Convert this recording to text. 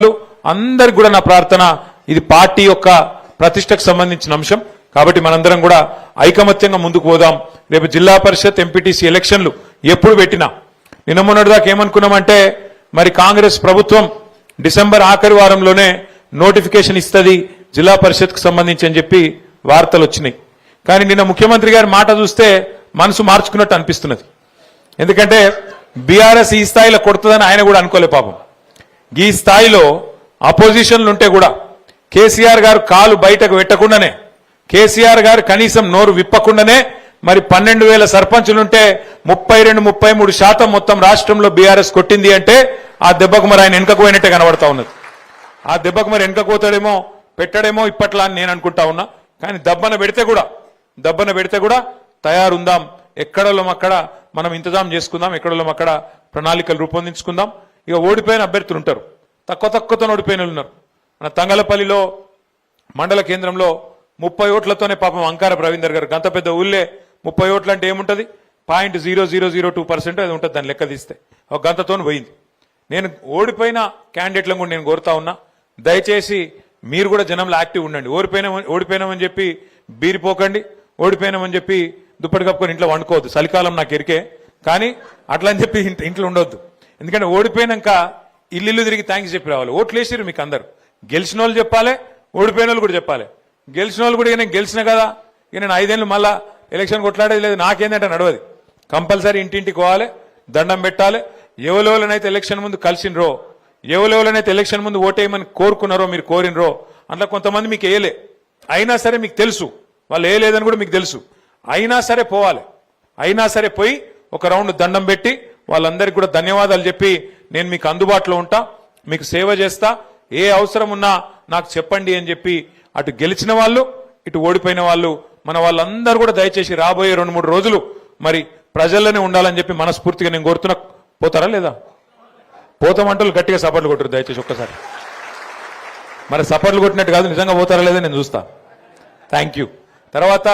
అందరికి కూడా నా ప్రార్థన, ఇది పార్టీ యొక్క ప్రతిష్టకు సంబంధించిన అంశం కాబట్టి మనందరం కూడా ఐకమత్యంగా ముందుకు పోదాం. రేపు జిల్లా పరిషత్ ఎంపీటీసీ ఎలక్షన్లు ఎప్పుడు పెట్టినా నిన్న మొన్నటిదాకా ఏమనుకున్నామంటే మరి కాంగ్రెస్ ప్రభుత్వం డిసెంబర్ ఆఖరి వారంలోనే నోటిఫికేషన్ ఇస్తుంది జిల్లా పరిషత్కు సంబంధించి అని చెప్పి వార్తలు వచ్చినాయి. కానీ నిన్న ముఖ్యమంత్రి గారి మాట చూస్తే మనసు మార్చుకున్నట్టు అనిపిస్తున్నది. ఎందుకంటే బీఆర్ఎస్ ఈ స్థాయిలో కొడుతుందని ఆయన కూడా అనుకోలే పాపం. ఈ స్థాయిలో అపోజిషన్లు ఉంటే కూడా కేసీఆర్ గారు కాలు బయటకు పెట్టకుండానే, కేసీఆర్ గారు కనీసం నోరు విప్పకుండానే మరి 12,000 సర్పంచులుంటే 32-33% మొత్తం రాష్ట్రంలో బీఆర్ఎస్ కొట్టింది అంటే ఆ దెబ్బకు మరి ఆయన వెనుకకు పోయినట్టే కనబడతా ఉన్నది. ఆ దెబ్బకు మరి వెనుకకు పోతాడేమో పెట్టడేమో ఇప్పట్లా అని నేను అనుకుంటా ఉన్నా. కానీ దబ్బన పెడితే కూడా తయారుందాం. ఎక్కడోళ్ళం అక్కడ మనం ఇంతజాం చేసుకుందాం, ఎక్కడోళ్ళం అక్కడ ప్రణాళికలు రూపొందించుకుందాం. ఇక ఓడిపోయిన అభ్యర్థులు ఉంటారు, తక్కువతో ఓడిపోయిన ఉన్నారు. మన తంగలపల్లిలో మండల కేంద్రంలో 30 ఓట్లతోనే పాపం అంకార రవీందర్ గారు, గంత పెద్ద ఊళ్ళే 30 ఓట్లు అంటే ఏముంటుంది, 0.0002% అది ఉంటుంది. దాన్ని లెక్క తీస్తే ఒక గంతతో పోయింది. నేను ఓడిపోయిన క్యాండిడేట్లను కూడా నేను కోరుతా ఉన్నా, దయచేసి మీరు కూడా జనంలో యాక్టివ్ ఉండండి. ఓడిపోయినామని చెప్పి బీరిపోకండి, ఓడిపోయినామని చెప్పి దుప్పటి కప్పుకొని ఇంట్లో వండుకోవద్దు. చలికాలం నాకు ఎరికే, కానీ అట్లా అని చెప్పి ఇంట్లో ఉండొద్దు. ఎందుకంటే ఓడిపోయినాక ఇల్లు తిరిగి థ్యాంక్స్ చెప్పి రావాలి. ఓట్లు వేసిరు మీకు అందరు, గెలిచిన వాళ్ళు చెప్పాలి, ఓడిపోయిన వాళ్ళు కూడా చెప్పాలి. గెలిచిన వాళ్ళు కూడా నేను గెలిచిన కదా, ఇక నేను 5 ఏళ్ళు మళ్ళా ఎలక్షన్ కొట్లాడేది లేదు, నాకేందంటే నడవది. కంపల్సరీ ఇంటింటికి పోవాలి, దండం పెట్టాలి. ఎవరెవరైతే ఎలక్షన్ ముందు కలిసినరో, ఎవరెవరైతే ఎలక్షన్ ముందు ఓటేయమని కోరుకున్నారో, మీరు కోరినరో, అందులో కొంతమంది మీకు వేయలే, అయినా సరే మీకు తెలుసు వాళ్ళు వేయలేదని కూడా మీకు తెలుసు. అయినా సరే పోవాలి, అయినా సరే పోయి ఒక రౌండ్ దండం పెట్టి వాళ్ళందరికీ కూడా ధన్యవాదాలు చెప్పి నేను మీకు అందుబాటులో ఉంటా, మీకు సేవ చేస్తా, ఏ అవసరం ఉన్నా నాకు చెప్పండి అని చెప్పి అటు గెలిచిన వాళ్ళు ఇటు ఓడిపోయిన వాళ్ళు మన వాళ్ళందరూ కూడా దయచేసి రాబోయే 2-3 రోజులు మరి ప్రజల్లోనే ఉండాలని చెప్పి మనస్ఫూర్తిగా నేను కోరుతున్నా. పోతారా లేదా? పోతామంటూ గట్టిగా సపోర్ట్లు కొట్టరు దయచేసి ఒక్కసారి. మరి సపోర్ట్లు కొట్టినట్టు కాదు, నిజంగా పోతారా లేదా నేను చూస్తా. Thank you. తర్వాత